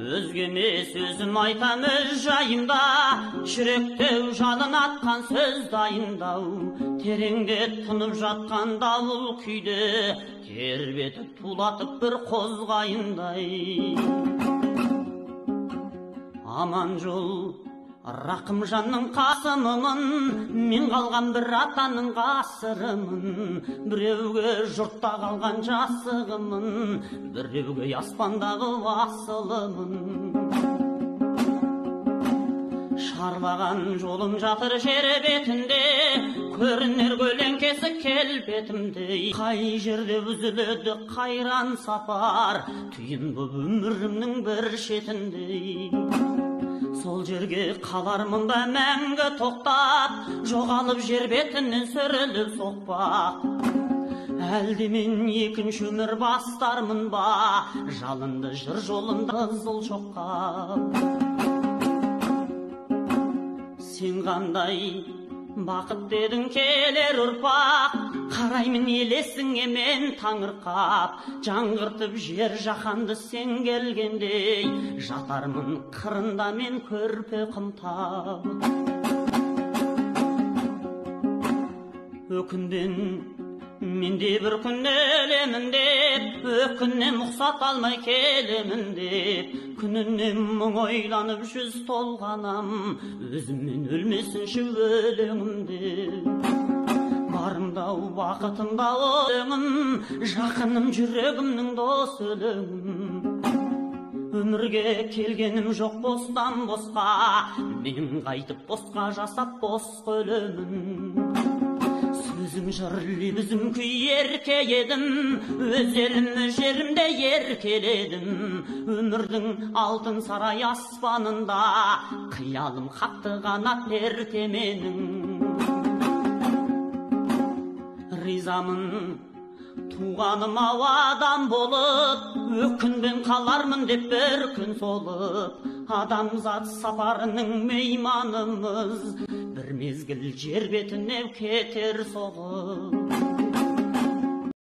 Өзгеме сөзім айтам өз жайымда, жүректеу жалын атқан сөз дайындау, тереңде тұнып жатқан дауыл күйде, тербетіп тулатып бір қозғайындай. Аман жол Рақымжанның қасымымын, мен қалған бір атаның ғасырымын, біреуге жұртта қалған жасығымын, біреуге аспандағы асылымын. Шарлаған жолым жатыр жер бетінде, көрінер көлеңкесі келбетімде. Қай жерде үзіледі қайран сапар, түйін бұл өмірімнің бір шетінде. Сол жерге қалармын ба мәңгі тоқтап, жоғалып жер бетінен сүріліп соқпақ. Әлде мен екінші өмір бастармын ба, жалынды жыр жолында қызыл шоққа. Сен қандай бақыт дедің келер ұрпақ, қараймын елесіңе мен таңырқап, жаңғыртып жер жаһанды сен келгендей, жатармын қырында мен көрпе қымтап. Өкінден менде бір күн өлемін деп, өкіннен ұқсат алмай келемін деп, күнінен мұң ойланып жүз толғанам, өзіммен өлмесінші өлеңімде. Барымдау бақытымда өлеңім, жақыным жүрегімнің дос өлеңім. Өмірге келгенім жоқ бостан босқа, мен қайтып босқа жасап бос өлемін. Сөзім жыр лебізім күй еркеледім, өз елім жерімде еркеледім. Өмірдің алтын сарай аспанында, қиялым қақты қанат ертеменің. Ризамын туғаным ауадан болып, өкінбен қалармын деп бір күн солып. Адамзат сапарының мейманымыз, бір мезгіл жер бетіне кетер соғып.